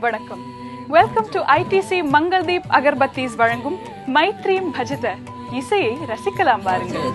வணக்கம். Welcome to ITC Mangaldeep agarbattis வழங்கும் மைத்ரீம் பஜத. இசையை ரசிக்கலாம் வாருங்கள்.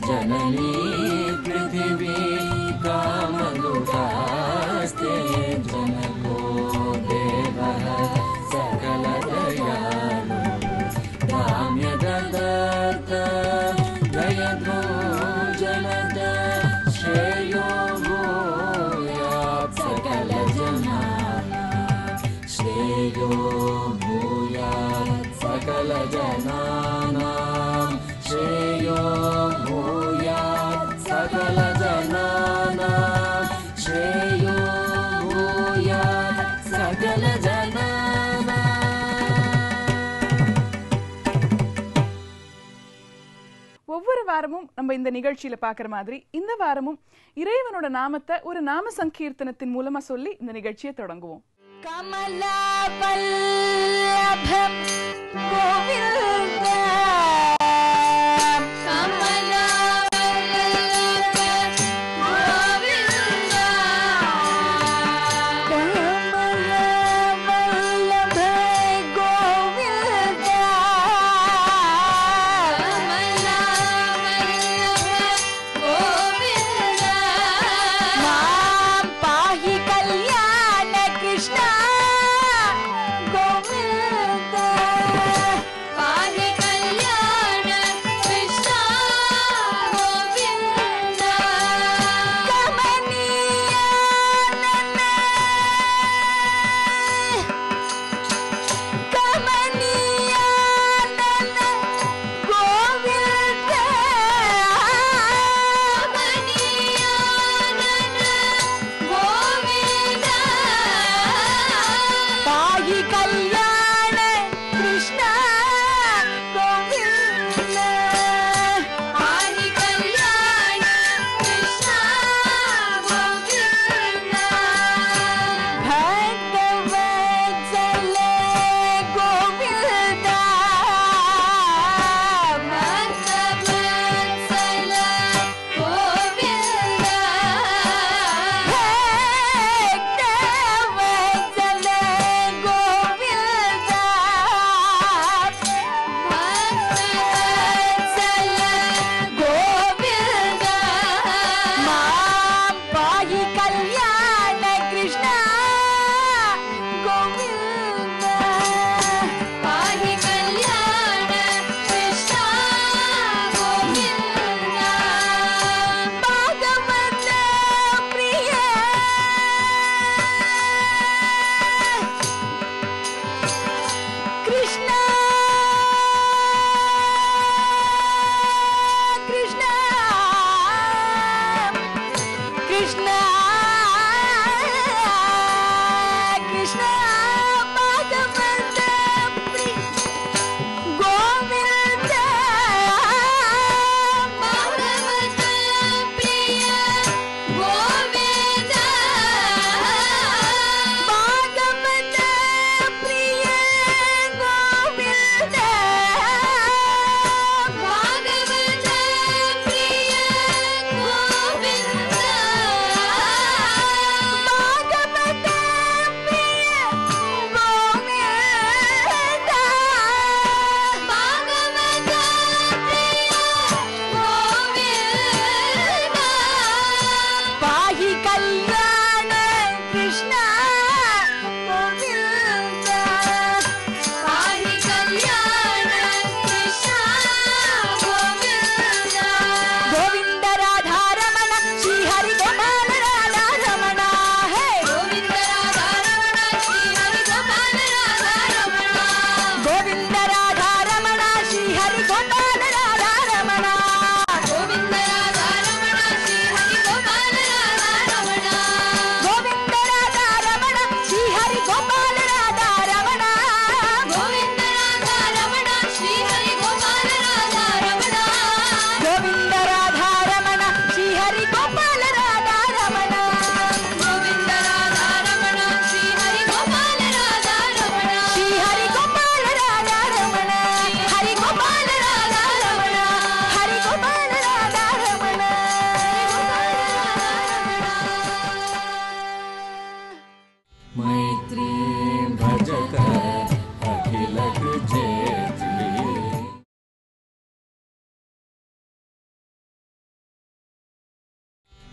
जननी पृथ्वी कामदुःखास्ते जनको देवः सकल दयालु काम्य दत्त दयद्रो जनद श्रेयो भूयात् सकल जनानां श्रेयो भूयात् सकल जनानां श्रेयो सकल जनानां श्रेयो भूयात् सकल जनानां. ஒவ்வொரு வாரமும் நம்ம இந்த நிகழ்ச்சியில பாக்குற மாதிரி இந்த வாரமும் இறைவனோட நாமத்தை ஒரு நாம சங்கீர்த்தனத்தின் மூலமா சொல்லி இந்த நிகழ்ச்சியை தொடங்குவோம். கமலா வல்லபம் கோவிந்தா Bye.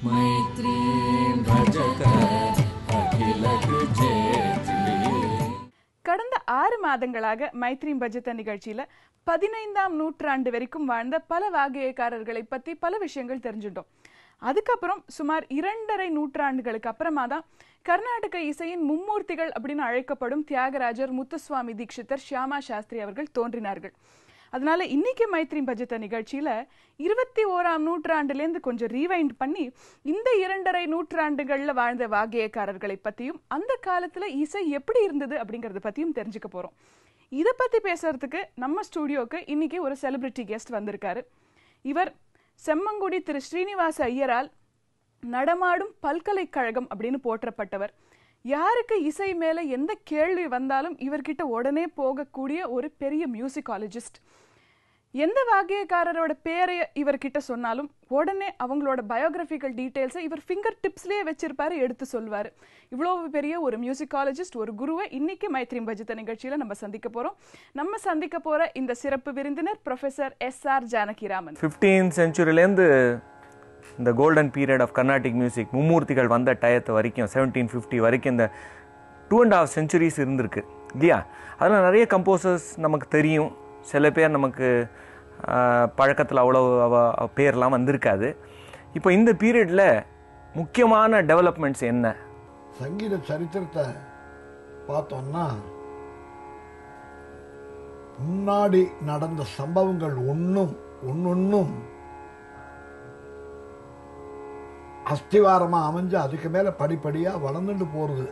मैत्रीं भजत अखिलक जेतली. கடந்த 6 மாதங்களாக மைத்ரீம் பஜத நிகழ்ச்சியில 15ஆம் நூற்றாண்டு வரைக்கும் வாழ்ந்த பல வாகியக்காரர்களை பத்தி பல விஷயங்கள் தெரிஞ்சுட்டோம். அதுக்கப்புறம் சுமார் 2.5 நூற்றாண்டுகளுக்கு அப்புறமா தான் கர்நாடக இசையின் மும்மூர்த்திகள் அப்படின்னு அழைக்கப்படும் தியாகராஜர், முத்துசுவாமி தீட்சிதர், ஷியாமா சாஸ்திரி அவர்கள் தோன்றினார்கள். அதனால இன்னைக்கு மைத்ரீம் பஜத நிகழ்ச்சியில 21ஆம் நூற்றாண்டுலேருந்து கொஞ்சம் ரீவைண்ட் பண்ணி இந்த 2.5 நூற்றாண்டுகள்ல வாழ்ந்த வாகியக்காரர்களை பத்தியும் அந்த காலத்துல இசை எப்படி இருந்தது அப்படிங்கறத பத்தியும் தெரிஞ்சுக்க போறோம். இத பத்தி பேசுறதுக்கு நம்ம ஸ்டுடியோக்கு இன்னைக்கு ஒரு செலிபிரிட்டி கெஸ்ட் வந்திருக்காரு. இவர் செம்மங்குடி திரு ஸ்ரீனிவாச ஐயரால் நடமாடும் பல்கலைக்கழகம் அப்படின்னு போற்றப்பட்டவர். யாருக்கு இசை மேல எந்த கேள்வி வந்தாலும் இவர்கிட்ட உடனே போகக்கூடிய ஒரு பெரிய மியூசிக்காலஜிஸ்ட். எந்த வாகியக்காரரோட பேரை இவர்கிட்ட சொன்னாலும் உடனே அவங்களோட பயோகிராபிக்கல் டீடைல்ஸை இவர் ஃபிங்கர் டிப்ஸ்லயே வச்சிருப்பாரு, எடுத்து சொல்வாரு. இவ்வளவு பெரிய ஒரு மியூசிக்காலஜிஸ்ட், ஒரு குருவை இன்னைக்கு மைத்ரீம் பஜத நிகழ்ச்சியில நம்ம சந்திக்க போற இந்த சிறப்பு விருந்தினர் ப்ரொஃபசர் SR ஜானகிராமன். 15th centuryலேருந்து இந்த golden period of Carnatic music மும்மூர்த்திகள் வந்த டயத்து வரைக்கும் 1750 வரைக்கும் இந்த 2.5 centuries இருந்திருக்கு இல்லையா? அதில் நிறைய கம்போசர்ஸ் நமக்கு தெரியும், சில பேர் நமக்கு பழக்கத்தில் அவ்வளோ பேர்லாம் வந்திருக்காது. இப்போ இந்த பீரியடில் முக்கியமான டெவலப்மெண்ட்ஸ் என்ன? சங்கீத சரித்திரத்தை பார்த்தோம்னா முன்னாடி நடந்த சம்பவங்கள் ஒன்னொன்னும் அஸ்திவாரமாக அமைஞ்சு அதுக்கு மேலே படிப்படியாக வளர்ந்துட்டு போகிறது.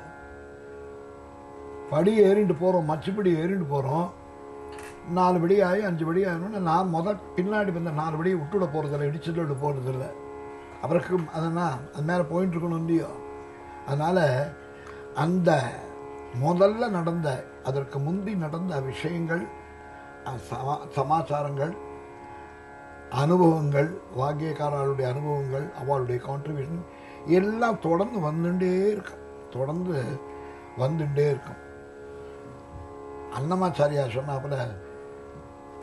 படி ஏறிட்டு போகிறோம், மச்சுப்படி ஏறிட்டு போகிறோம். 4 படி ஆகி 5 படி ஆகணும்னு நான் பின்னாடி வந்து 4 படி விட்டுவிட போகிறதில்ல, இடிச்சுட்டு விட போகிறதில்ல. அப்புறம் அதனால் அது மேலே போயிட்டு இருக்கணும் இல்லையோ. அதனால் அந்த முதல்ல நடந்த, அதற்கு முந்தி நடந்த விஷயங்கள், சமாச்சாரங்கள், அனுபவங்கள், வாக்கியக்காரர்களுடைய அனுபவங்கள், அவளுடைய கான்ட்ரிபியூஷன் எல்லாம் தொடர்ந்து வந்துட்டே இருக்கும். அன்னமாச்சாரியா சொன்னாப்புல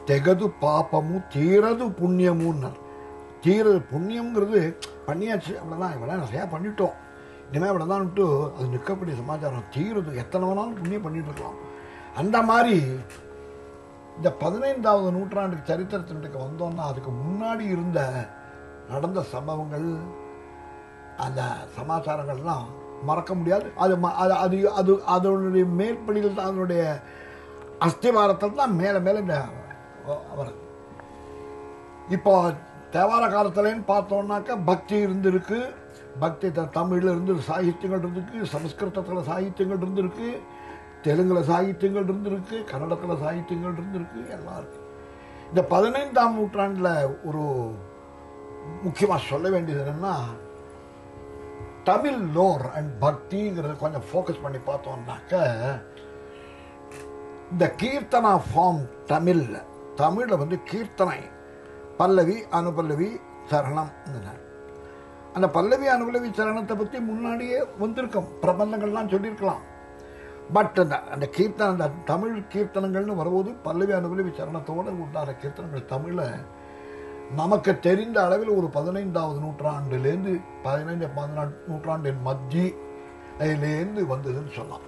தெகது பாப்பமும் தீரது புண்ணியமுன்னார். தீரது புண்ணியம்ங்கிறது பண்ணியாச்சு, அவ்வளோதான், இவ்வளோ நிறையா பண்ணிட்டோம், இனிமேல் இவ்வளோதான் விட்டு அது நிற்கக்கூடிய சமாச்சாரம். தீரது எத்தனை வேணாலும் புண்ணியம் பண்ணிட்டு இருக்கலாம். அந்த மாதிரி இந்த 15வது நூற்றாண்டுக்கு சரித்திரத்தினுக்கு வந்தோம்னா அதுக்கு முன்னாடி நடந்த சம்பவங்கள், அந்த சமாச்சாரங்கள்லாம் மறக்க முடியாது. அதனுடைய மேற்படியில் தான், அதனுடைய அஸ்திவாரத்தில் தான் மேலே மேலே இந்த அவர். இப்போ தேவார காலத்துலன்னு பார்த்தோம்னாக்கா பக்தி இருந்திருக்கு. பக்தி தமிழில் இருந்து சாகித்யங்கள் இருந்திருக்கு, சமஸ்கிருதத்தில் சாகித்யங்கள் இருந்திருக்கு, தெலுங்கில் சாகித்யங்கள் இருந்திருக்கு, கன்னடத்தில் சாகித்யங்கள் இருந்திருக்கு, எல்லாம் இருக்கு. இந்த 15ஆம் நூற்றாண்டில் ஒரு முக்கியமாக சொல்ல வேண்டியது என்னன்னா, தமிழ் லோர் அண்ட் பக்திங்கிறத கொஞ்சம் ஃபோக்கஸ் பண்ணி பார்த்தோம்னாக்க, இந்த கீர்த்தனா ஃபார்ம் தமிழில் வந்து கீர்த்தனை பல்லவி, அனுபல்லவி, சரணம். அந்த பல்லவி, அனுபல்லவி, சரணத்தை பற்றி முன்னாடியே வந்திருக்கும், பிரபந்தங்கள்லாம் சொல்லியிருக்கலாம். பட் அந்த கீர்த்தனை, அந்த தமிழ் கீர்த்தனங்கள்னு வரும்போது பல்லவி, அனுபல்லவி, சரணத்தோடு உண்டான கீர்த்தனங்கள் தமிழில் நமக்கு தெரிந்த அளவில் ஒரு 15வது நூற்றாண்டுலேருந்து 15 நூற்றாண்டின் மத்தியிலேருந்து வந்ததுன்னு சொல்லலாம்.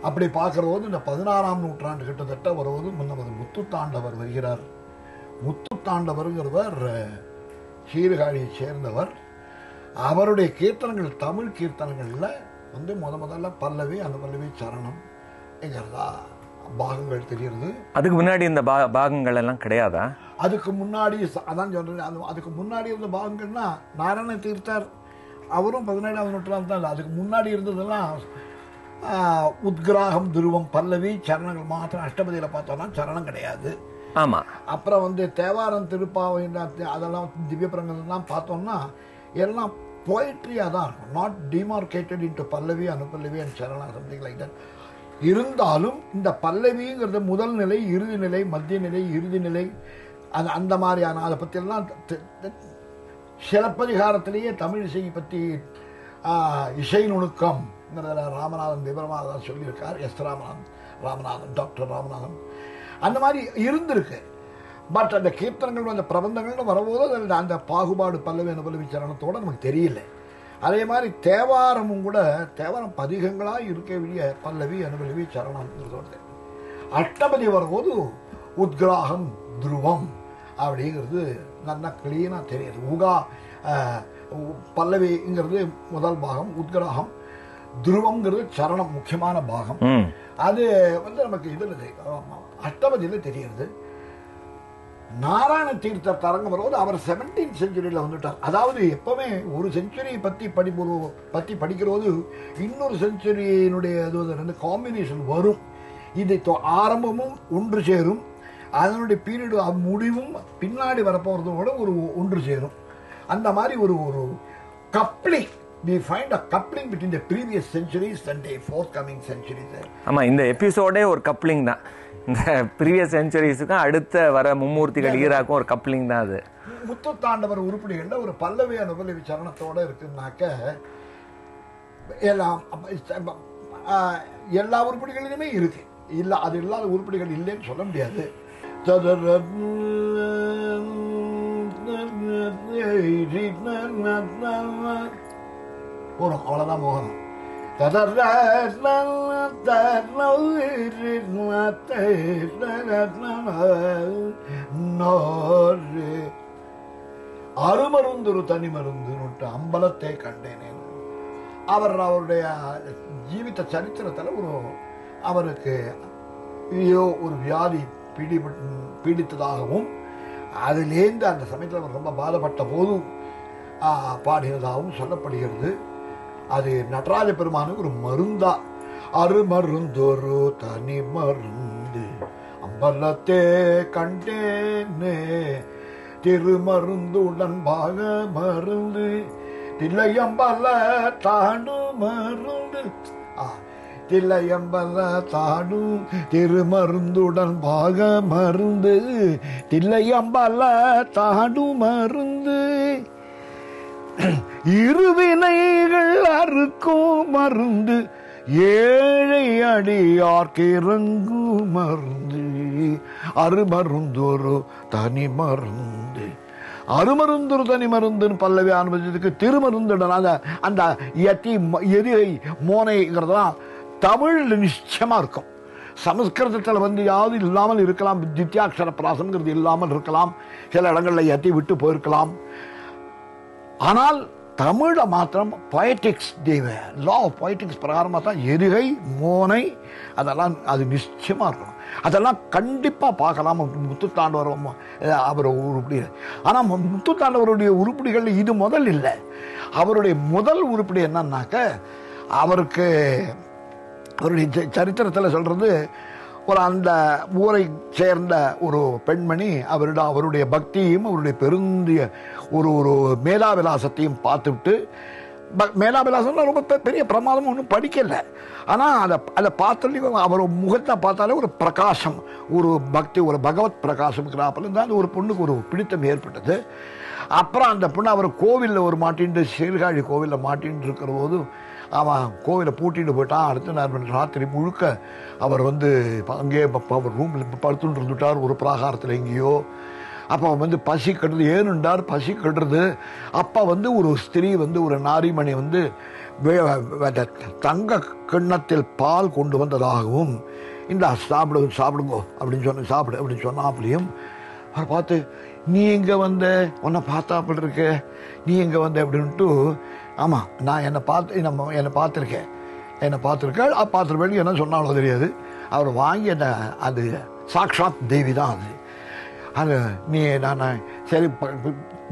அப்படி பார்க்குறபோது இந்த 16ஆம் நூற்றாண்டு கிட்டத்தட்ட வரும்போது நமது முத்துத்தாண்டவர் வருகிறார். முத்துத்தாண்டவருங்கிறவர் சீர்காழியை சேர்ந்தவர். அவருடைய கீர்த்தனங்கள், தமிழ் கீர்த்தனங்களில் வந்து முதல்ல பல்லவி, அனுபல்லவி, சரணம் என்கிறதா பாகங்கள் தெரியுது. அதுக்கு முன்னாடி இந்த பாகங்கள் எல்லாம் கிடையாதா? அதுக்கு முன்னாடி அதான் சொல்றேன், அதுக்கு முன்னாடி இருந்த பாகங்கள்னா நாராயண தீர்த்தர், அவரும் 17ஆம் நூற்றாண்டு தான். அதுக்கு முன்னாடி இருந்ததெல்லாம் உத்கிராகம், துருவம், பல்லவி, சரணங்கள் மாத்திரம். அஷ்டபதியில் பார்த்தோம்னா சரணம் கிடையாது. ஆமாம். அப்புறம் வந்து தேவாரம், திருப்பாவை, அதெல்லாம் திவ்ய பிரங்கள்லாம் பார்த்தோம்னா எல்லாம் போய்ட்ரியாக தான் இருக்கும். Not demarcated into pallavi, anupallavi and charanam, something like that. இருந்தாலும் இந்த பல்லவிங்கிறது முதல் நிலை, இறுதி நிலை, மத்திய நிலை, இறுதி நிலை, அந்த மாதிரியான அதை பற்றியெல்லாம் சிலப்பதிகாரத்திலேயே தமிழ் இசையை பற்றி இசை நுணுக்கம் ராமநாதன் விவரமாக சொல்லியிருக்கார். S Ramanathan, doctor Ramanathan. அந்த மாதிரி இருந்திருக்கு. பட் அந்த கீர்த்தனங்கள் அந்த பிரபந்தங்கள்னு வரும்போது அதில் அந்த பாகுபாடு பல்லவி அனுபவி சரணத்தோட நமக்கு தெரியல. அதே மாதிரி தேவாரமும் கூட தேவாரம் பதிகங்களாக இருக்க வேண்டிய பல்லவி அனுபவி சரணம்ங்கிறதோட அஷ்டபதி வரும்போது உத்கிராகம் துருவம் அப்படிங்கிறது நல்லா கிளீனாக தெரியுது. பல்லவிங்கிறது முதல் பாகம், உத்கிராகம் துருவம்ங்கிறது சரணம் முக்கியமான பாகம். அது வந்து நமக்கு இதில் அஷ்டபதியில் தெரியுது. நாராயண தீர்த்தர் தரங்கம் வரும்போது அவர் 17th செஞ்சுரியில் வந்துட்டார். அதாவது எப்பவுமே ஒரு செஞ்சுரி பற்றி படிக்கிறபோது இன்னொரு செஞ்சுரியினுடைய ரெண்டு காம்பினேஷன் வரும். இது ஆரம்பமும் ஒன்று சேரும், அதனுடைய பீரியடு முடிவும் பின்னாடி வரப்போகிறதோட ஒன்று சேரும். அந்த மாதிரி ஒரு coupling, we find a coupling between the previous centuries and the forthcoming centuries. ஆமா, இந்த எபிசோடே ஒரு கப்ளிங் தான். இந்த ப்ரீவியஸ் செஞ்சுரிஸுக்கும் அடுத்த வர மும்மூர்த்திகள் ஈராக்கும் ஒரு கப்ளிங் தான். அது முத்துத்தாண்டவர் உருப்படிகள்ல ஒரு பல்லவி அனுபவி சரணத்தோட இருக்குன்னாக்க எல்லா உருப்படிகளிலுமே இருக்கு. இல்ல அது இல்லாத உருப்படிகள் இல்லைன்னு சொல்ல முடியாது. போறோம், அவ்வளவுதான் மோகனம். அருமருந்தொரு தனி மருந்து அம்பலத்தை கண்டேனே. அவருடைய ஜீவித சரித்திரத்தில் அவருக்கு ஒரு வியாதி பீடித்ததாகவும் அதிலேந்து அந்த சமயத்தில் அவர் ரொம்ப பாதப்பட்ட போதும் பாடினதாகவும் சொல்லப்படுகிறது. அது நடராஜ பெருமானுக்கு ஒரு மருந்தா. அருமருந்தொரு தனி மருந்து அம்பலத்தே கண்டேனே, திருமருந்துடன் பாக மருந்து தில்லையம்பல தாண்டு மருந்து, தில்லையம்பல தாடு திருமருந்துடன் பாக மருந்து தில்லையம்பல தாடு மருந்து, இருவினைகள் அறுக்கும் மருந்து ஏழை அடியார்க்கு இறங்கும் மருந்து, அருமருந்தொரு தனி மருந்து. அருமருந்தொரு தனி மருந்துன்னு பல்லவி அனுபவிச்சதுக்கு திருமருந்துடன் அந்த எதிரை மோனைங்கிறதுலாம் தமிழ் நிச்சயமா இருக்கும். சமஸ்கிருதத்தில் வந்து யாவது இல்லாமல் இருக்கலாம், தித்யாட்சர பிராசம்ங்கிறது இல்லாமல் இருக்கலாம், சில இடங்களில் எத்தி விட்டு போயிருக்கலாம். ஆனால் தமிழ மாத்திரம் பொயட்டிக்ஸ் லா ஆஃப் பொயட்டிக்ஸ் பிரகாரமாக தான் எரிகை மோனை அதெல்லாம் அது நிச்சயமா இருக்கணும். அதெல்லாம் கண்டிப்பாக பார்க்கலாம். முத்துத்தாண்டவர் அவர் உருப்படி. ஆனால் முத்துத்தாண்டவருடைய உருப்படிகள் இது முதல் இல்லை. அவருடைய முதல் உருப்படி என்னன்னாக்க அவருக்கு அவருடைய சரித்திரத்தில் சொல்றது அந்த ஊரை சேர்ந்த ஒரு பெண்மணி அவருடைய பக்தியையும் அவருடைய பெருந்திய ஒரு மேலாவிலாசத்தையும் பார்த்துவிட்டு, மேலாவிலாசம் ரொம்ப பெரிய பிரமாதம் ஒன்றும் படிக்கல, ஆனால் அதை பார்த்தாலே அவர் முகத்தை பார்த்தாலே ஒரு பிரகாசம், ஒரு பக்தி, ஒரு பகவத் பிரகாசம் கிராப்பில் தான் ஒரு பொண்ணுக்கு ஒரு பிடித்தம் ஏற்பட்டது. அப்புறம் அந்த பொண்ணு அவர் கோவிலில் மாட்டின்ட்டு சீர்காழி கோவிலில் மாட்டின்னு இருக்கிற போது அவன் கோவிலை பூட்டிட்டு போயிட்டான். அடுத்த நேரம் ராத்திரி முழுக்க அவர் அங்கேயே அவர் ரூமில் படுத்துட்டு இருந்துட்டார் ஒரு பிராகாரத்தில் எங்கேயோ. அப்போ பசி கட்டுறது ஏனுண்டார், பசி கட்டுறது. அப்போ ஒரு ஸ்திரீ ஒரு நாரிமணி தங்க கிண்ணத்தில் பால் கொண்டு வந்ததாகவும், இந்த சாப்பிடுங்கோ அப்படின்னு சாப்பிடு அப்படின்னு சொன்னாப்பிலையும் அவர் பார்த்து, நீ எங்கே வந்த, உன்னை பார்த்தா அப்படி இருக்க, நீ எங்கே வந்த அப்படின்ட்டு, ஆமாம் நான் என்னை பார்த்துருக்கேன் பார்த்துருவேன் என்ன சொன்னாலும் தெரியாது. அவர் வாங்கி அது சாக்ஷாத் தேவி தான் அது நீ நான் சரி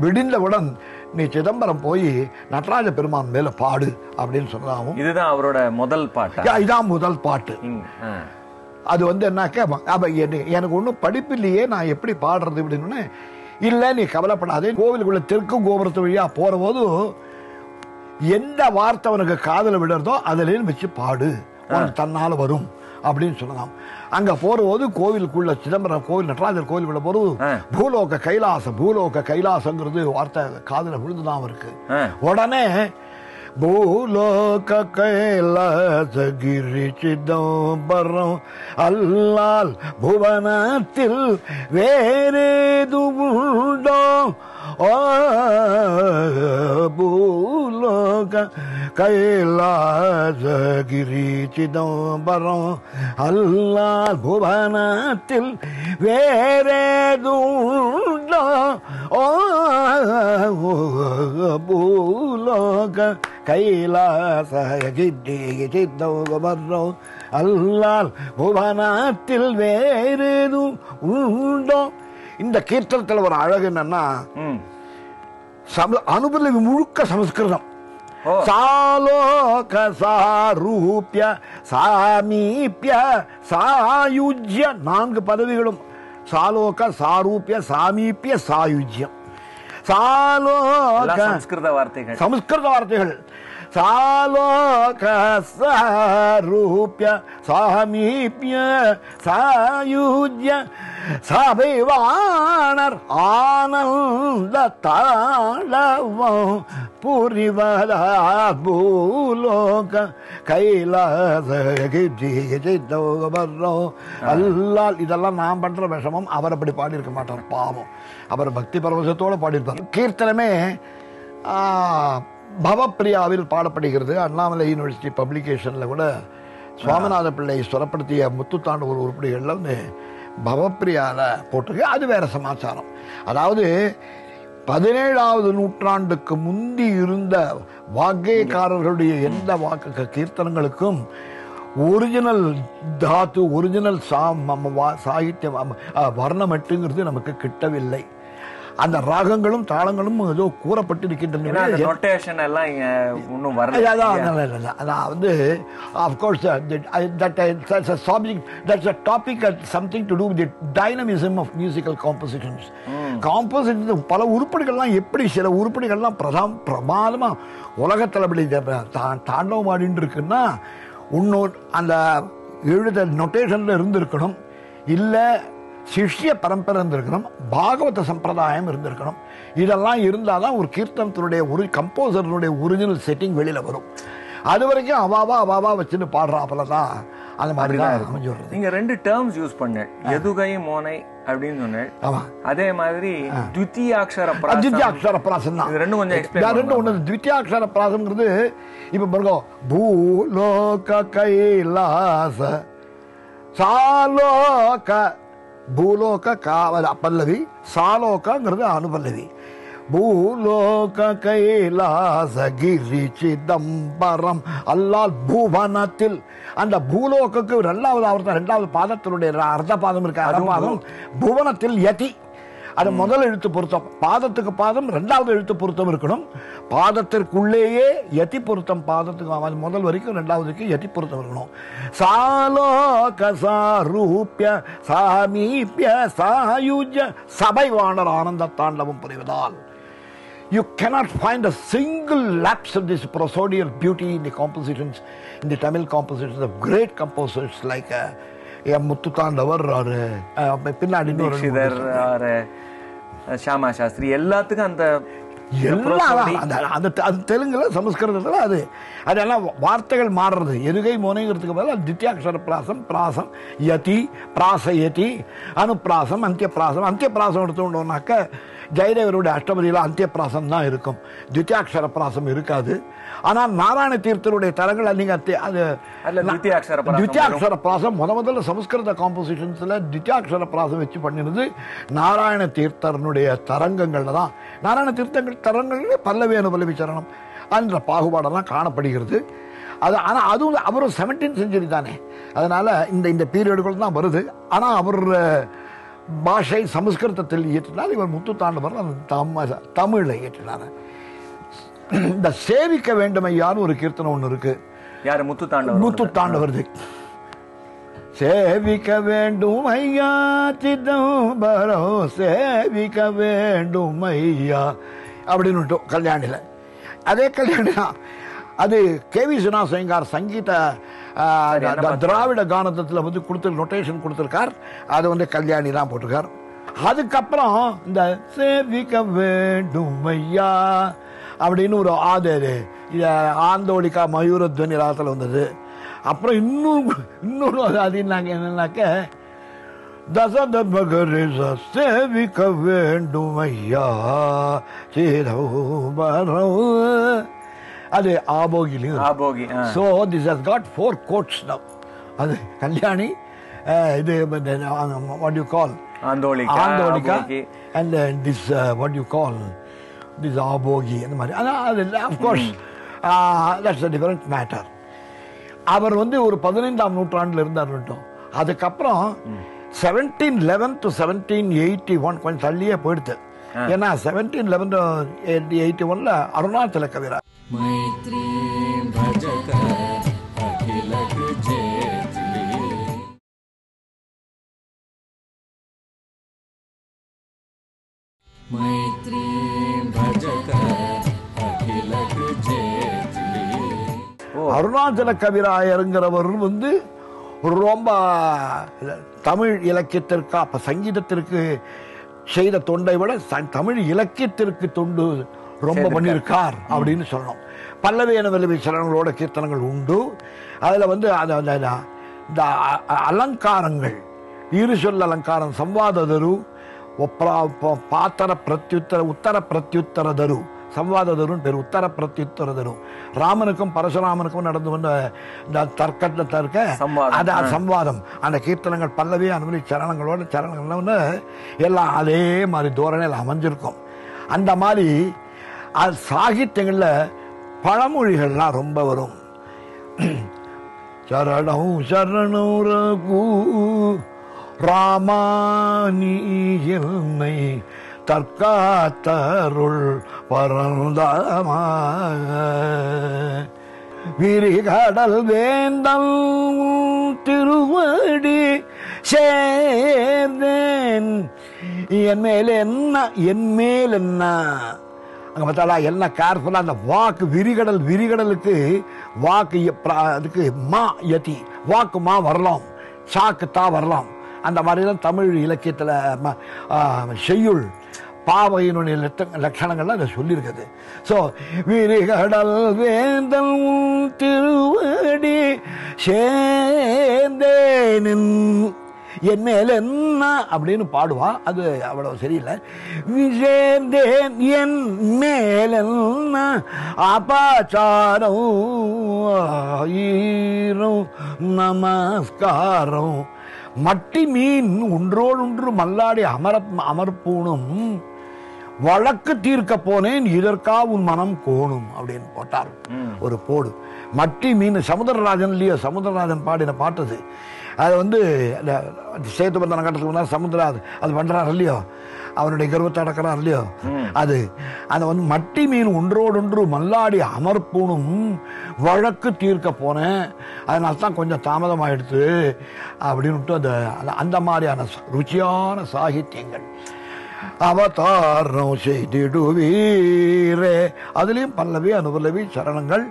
விடிந்தவுடன் நீ சிதம்பரம் போய் நடராஜ பெருமான் மேல பாடு அப்படின்னு சொன்னாவும். இதுதான் அவரோட முதல் பாட்டு. இதான் முதல் பாட்டு. அது என்னாக்க எனக்கு ஒன்றும் படிப்பு இல்லையே, நான் எப்படி பாடுறது அப்படின்னு. இல்லை நீ கவலைப்படாதே, கோவிலுக்குள்ள தெற்கு கோபுரத்து வழியா போற போது எந்த வார்த்தை அவனுக்கு காதல விடுறதோ அதிலேயும் வச்சு பாடு, உனக்கு தன்னால வரும் அப்படின்னு சொல்லலாம். அங்க போறபோது கோவிலுக்குள்ள சிதம்பரம் கோவில் நடராஜர் கோவிலுக்குள்ள போறது பூலோக கைலாசங்கிறது வார்த்தை காதல விழுந்துதான் இருக்கு. உடனே பூலோக கைலாசகிரி சிதம்பரம் அல்லால் புவனத்தில் வேறேதும் உண்டோ? பூலோக கைலாசகிரி சிதம்பரம் அல்லால் புவனத்தில் வேறேதும் உண்டோ? பூலோக கைலாசகிரி சிதம்பரம் அல்லால் புவனத்தில் வேறேதும் உண்டோ? இந்த கீர்த்தனத்தில் ஒரு அழகு என்னன்னா, அனுபவி முழுக்க சமஸ்கிருதம். சாலோக சாரூப்ய சாமீப்ய சாயுஜ்ய 4 பதவிகளும். சாலோக சாரூப்ய சாமீப்ய சாயுஜ்யம். சாலோக சமஸ்கிருத வார்த்தைகள். சாலோக சாரூப்ய சாமீப்ய சாயுஜ்ய சபைவாணர் ஆனந்த தாளவம் புரிவதா பூலோக கைலாசம் அல்லால். இதெல்லாம் நான் பண்ற விஷமம். அவர் அப்படி பாடியிருக்க மாட்டார், பாவம். அவர் பக்தி பரவசத்தோடு பாடியிருப்பார். கீர்த்தனமே பவப்பிரியாவில் பாடப்படுகிறது. அண்ணாமலை யூனிவர்சிட்டி பப்ளிகேஷனில் கூட சுவாமிநாத பிள்ளை ஸ்வரப்படுத்திய முத்துத்தாண்டவர் உருப்படிகளில் வந்து பவப்பிரியாவில் போட்டிருக்கு. அது வேற சமாச்சாரம். அதாவது 17வது நூற்றாண்டுக்கு முந்தி இருந்த வாగ్గேயக்காரர்களுடைய எந்த வாக்கு கீர்த்தனங்களுக்கும் ஒரிஜினல் தாத்து, ஒரிஜினல் சாகித்யம் வர்ணமெட்டுங்கிறது நமக்கு கிட்டவில்லை. அந்த ராகங்களும் தாளங்களும் ஏதோ கூறப்பட்டிருக்கின்றன. அதாவது of course that's a topic something to do with the dynamism of musical compositions. Compositions பல உருப்படிகள்லாம் எப்படி சில உருப்படிகள்லாம் பிரமாதமா உலகத்தில் அப்படி தாண்டவம் ஆடின்னு இருக்குன்னா இன்னொரு அந்த எழுத நொட்டேஷன்ல இருந்திருக்கணும், இல்லை சிஷ்ய பரம்பரை இருந்திருக்கணும், பாகவத சம்பிரதாயம் இருந்திருக்கணும். இதெல்லாம் இருந்தால் தான் ஒரு கீர்த்தனத்தினுடைய ஒரு கம்போசருடைய ஒரிஜினல் செட்டிங் வெளியில் வரும். அது வரைக்கும் அவாவா வச்சுன்னு பாடுறாப்பல தான் அந்த மாதிரி தான் அமைஞ்சு வருது. நீங்க 2 டேர்ம்ஸ் யூஸ் பண்ண, எதுகை மோனை அப்படின்னு சொன்னேன். அதே மாதிரி த்விதீயாக்ஷர பிராசம் தான். ரெண்டும் கொஞ்சம் எக்ஸ்பிளைன். ரெண்டும் ஒன்று. த்விதீயாக்ஷர பிராசம்ங்கிறது இப்ப பாருங்க, பூலோக கைலாச சாலோக, பூலோக பல்லவி, சாலோகங்கிறது அனுபல்லவி. பூலோக கைலாசகிரி சிதம்பரம் அல்லால் புவனத்தில். அந்த பூலோகக்கு 2வது ஆவர்த்தம், 2வது பாதத்தினுடைய அர்த்த பாதம் இருக்கு. அர்த்த பாதம் புவனத்தில் யதி. அது முதல் எழுத்து பொருத்தம். பாதத்துக்கு பாதம் 2வது எழுத்து பொருத்தம் இருக்கணும். பாதத்திற்குள்ளேயே யதி பொருத்தம். பாதத்துக்கு முதல் வரைக்கும் 2வதுக்கு யதி பொருத்தம் இருக்கணும். சாலோக சாரூப்ய சாமீப்ய சாயுஜ்ய சபைவாணர் ஆனந்த தாண்டவம் புரிவதால். You cannot find a single lapse of this prosodial beauty in the compositions, in the Tamil compositions of great composers like Muthu Thandavar, பின்னாடி ஷாமா சாஸ்திரி, எல்லாத்துக்கும் அந்த அது தெலுங்குல சமஸ்கிருதத்தில் அதெல்லாம் வார்த்தைகள் மாறுறது. எதுகை மோனைங்கிறதுக்கு பதில் தித்யாட்சர பிராசம், பிராசம், யதி, பிராசயதி, அனுப்பிராசம், அந்தியப்பிராசம். அந்தியப்பிராசம் எடுத்துட்டோம்னாக்க ஜெயதேவருடைய அஷ்டபதியில் அந்தியப்பிராசம் தான் இருக்கும், தித்யாட்சர பிராசம் இருக்காது. ஆனால் நாராயண தீர்த்தருடைய தரங்கள் நீங்க அது தித்யாட்சர பிராசம் முதல்ல சமஸ்கிருத காம்போசிஷன்ஸ்ல தித்யாட்சர பிராசம் வச்சு பண்ணினது நாராயண தீர்த்தருடைய தரங்கங்கள்ல தான். நாராயண தீர்த்தங்கள் தரங்கள் பல்லவி அனுபல்லவி சரணம் என்ற பாகுபாடெல்லாம் காணப்படுகிறது. அது ஆனால் அதுவும் அவரும் 17th century தானே, அதனால இந்த பீரியடுகள் தான் வருது. ஆனால் அவர் பாஷை சமஸ்கிருதத்தில் இயற்றினார். இவர் முத்துத்தாண்டவர் தமிழை இயற்றினார். இந்த சேவிக்க வேண்டும் ஐயான்னு ஒரு கீர்த்தனை ஒன்று இருக்கு. யாரு? முத்துத்தாண்டவர்து. சேவிக்க வேண்டும் ஐயா சிதம்பரம், சேவிக்க வேண்டும் ஐயா அப்படின்னு கல்யாணில. அதே கல்யாணி தான். அது கே.வி. சுனாசைங்கார் சங்கீத திராவிட கானத்தில் வந்து நொட்டேஷன் கொடுத்துருக்கார். அது கல்யாணி தான் போட்டிருக்கார். அதுக்கப்புறம் இந்த சேவிக்க வேண்டும் ஐயா அப்படின்னு ஒரு ஆந்தோலிக்கா மயூரத்வனி ராகத்தில் வந்தது. அப்புறம் இன்னொரு அது என்னன்னாக்க தசதமகரிச சேவிக்க வேண்டும் ஐயா சிதம்பரம், அது ஆபோகிலையும். So this has got 4 codes now. அது கல்யாணி, இது what you call Andolika, and this what you call this ஆபோகி, அந்த மாதிரி. அது of course that's a different matter. அவர் ஒரு 15ஆம் நூற்றாண்டில் இருந்தார். அதுக்கப்புறம் 1711 to 1781 கொஞ்சம் தள்ளியே போயிடுது. ஏன்னா 1711 அருணாச்சல கவிரா मैत्री भजत अखिलक जेतली मैत्री भजत अखिलक जेतली. அருணாச்சல கவிராயருங்கிறவர் ரொம்ப தமிழ் இலக்கியத்திற்கு அப்ப சங்கீதத்திற்கு செய்த தொண்டை விட தமிழ் இலக்கியத்திற்கு தொண்டு ரொம்ப பண்ணியிருக்கார் அப்படின்னு சொல்லணும். பல்லவியன விளைவி சரணங்களோட கீர்த்தனங்கள் உண்டு. அதில் இந்த அலங்காரங்கள், ஈறுசொல் அலங்காரம், சம்வாததரு, பாத்தர பிரத்யுத்தர, உத்தர பிரத்யுத்தரதரு, சம்வாததருன்னு பேர், உத்தர பிரத்யுத்தரதரு. ராமனுக்கும் பரசுராமனுக்கும் நடந்து வந்த இந்த தர்க்க அது சம்வாதம். அந்த கீர்த்தனங்கள் பல்லவி அந்த மாதிரி சரணங்களோட எல்லாம் அதே மாதிரி தோரணையில் அமைஞ்சிருக்கும். அந்த மாதிரி அது சாகித்யங்களில் பழமொழிகள்லாம் ரொம்ப வரும். சரணம் சரணம் ரகு ராமானி என்னை தற்காத்தருள் பரந்தாமா விரிகடல் வேந்தல் திருவடி சேர்ந்தேன் என் மேல் என்ன அங்கே பார்த்தாலா எல்லாம் கேர்ஃபுல்லாக அந்த வாக்கு விரிகடலுக்கு வாக்கு அதுக்கு மா யதி, வாக்கு மா வரலாம், சாக்கு தா வரலாம். அந்த மாதிரி தான் தமிழ் இலக்கியத்தில் செய்யுள் பாவையினுடைய லட்சணங்கள்லாம் அதை சொல்லியிருக்குது. ஸோ விரிகடல் வேந்தல் திருவடி சேர்ந்தேன் என் மேல என்ன அப்படின்னு பாடுவா. அது அவ்வளவு சரியில்லை. சேர்ந்தேன் என் மேல அபாச்சாரம் நமஸ்காரம். மட்டி மீன் ஒன்றோடொன்று மல்லாடி அமர்ப்பூணும், வழக்கு தீர்க்க போனேன் இதற்கா உன் மனம் கோணும் அப்படின்னு போட்டார் ஒரு போடு. மட்டி மீன் சமுத்திரராஜன் இல்லையோ, சமுத்திரராஜன் பாடின பாட்டுது. அது சேத்துபந்தன கட்டத்துக்கு முன்னாடி சமுத்திரம் அது பண்றாரு இல்லையோ, அவனுடைய கர்வத்தை அடக்கிறார் இல்லையோ, அது அந்த மட்டி மீன் ஒன்றோடொன்று மல்லாடி அமர்ப்பூணும், வழக்கு தீர்க்க போனேன் அதனால தான் கொஞ்சம் தாமதமாயிடுச்சு அப்படின்னு அந்த மாதிரியான ருச்சியான சாகித்யங்கள். அவதாரம் செய்திடுவீரே, அதுலேயும் பல்லவி அனுபல்லவி சரணங்கள்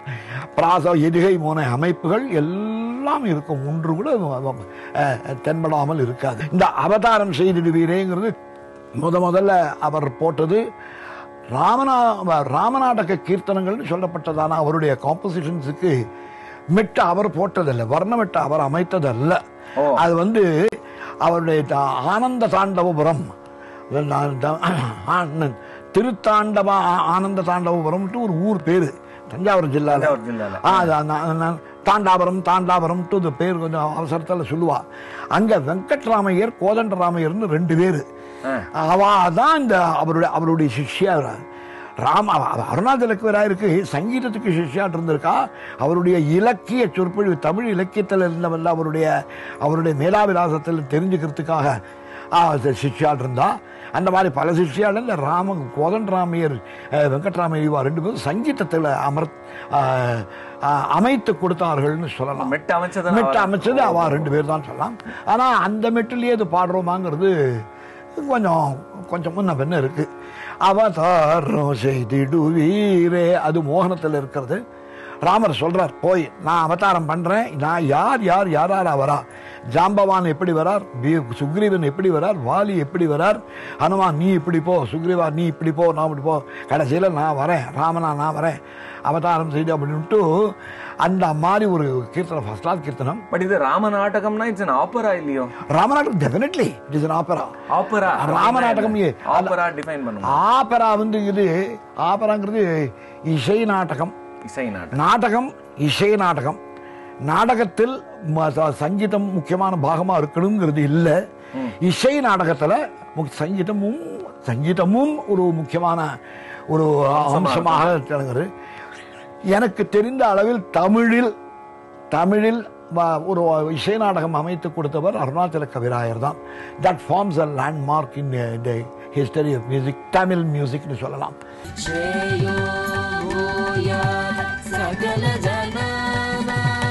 பிராச எதிகை மோன அமைப்புகள் எல்லாம் இருக்கும். ஒன்று கூட தென்படாமல் இருக்காது. இந்த அவதாரம் செய்திடுவீரேங்கிறது முதல்ல அவர் போட்டது ராமநாடக கீர்த்தனங்கள்னு சொல்லப்பட்டதான அவருடைய காம்போசிஷன்ஸுக்கு மெட்டு அவர் போட்டதல்ல, வர்ணமெட்டு அவர் அமைத்ததல்ல. அது அவருடைய ஆனந்த தாண்டவபுரம், திருத்தாண்டவா ஆனந்த தாண்டவபுரம் ஒரு ஊர் பேரு தஞ்சாவூர் ஜில்லால. தாண்டாபுரம் பேர் கொஞ்சம் அவசரத்தில் சொல்லுவா. அங்க வெங்கட்ராமையர் கோதண்டராமையர்னு 2 பேரு. அவாதான் இந்த அவருடைய சிஷ்யா. அருணாச்சலக்கு சங்கீதத்துக்கு சிஷ்யாட்டு இருந்திருக்கா. அவருடைய இலக்கிய சொற்பொழிவு தமிழ் இலக்கியத்தில் இருந்தவல்ல அவருடைய மேலாவிலாசத்தில் தெரிஞ்சுக்கிறதுக்காக சிஷ்யால் இருந்தா. அந்த மாதிரி பல சிஷ்யால் இந்த கோதண்டராமையர் வெங்கட்ராமையா 2 பேரும் சங்கீதத்தில் அமைத்து கொடுத்தார்கள்னு சொல்லலாம். மெட்டு அமைச்சது அவ 2 பேர் தான் சொல்லலாம். ஆனா அந்த மெட்டிலேயே இது பாடுறோமாங்கிறது கொஞ்சம் முன்ன பின்ன இருக்கு. அவதாரம் செய்திடுவீரே அது மோகனத்தில் இருக்கிறது. ராமர் சொல்றார், போய் நான் அவதாரம் பண்றேன், நான் யார் வரா, ஜாம்பவான் எப்படி வரார், சுக்ரீவன் எப்படி வரார், வாலி எப்படி வரார், ஹனுமான் நீ இப்படி போ, சுக்ரீவா நீ இப்படி போ, நான் இப்படி போ, கடைசியில் நான் வரேன், ராமனா நான் வரேன் அவதாரம் செய்து அப்படின்ட்டு அந்த மாதிரி ஒரு கீர்த்தனம், ஃபர்ஸ்ட் கிளாஸ் கீர்த்தனம். பட் இது ராமநாடகம்னா இட்ஸ் an opera இல்லையோ? Ramanatakam definitely it is an opera. Opera Ramanatakam opera define பண்ணுங்க. ஆப்பரா வந்து இது ஆப்பராங்கிறது இசை நாடகம். இசை நாடகம், நாடகம் இசை நாடகம். நாடகத்தில் சங்கீதம் முக்கியமான பாகமா இருக்கணுங்கிறது இல்லை. இசை நாடகத்துல சங்கீதமும் ஒரு முக்கியமான ஒரு அம்சமாக திகழ்கிறது. எனக்கு தெரிந்த அளவில் தமிழில் ஒரு இசை நாடகம் அமைத்து கொடுத்தவர் அருணாச்சல கவிராயர் தான். That forms a landmark in the history of music, Tamil மியூசிக்னு சொல்லலாம். श्रेयो भूयात् सकल जनानां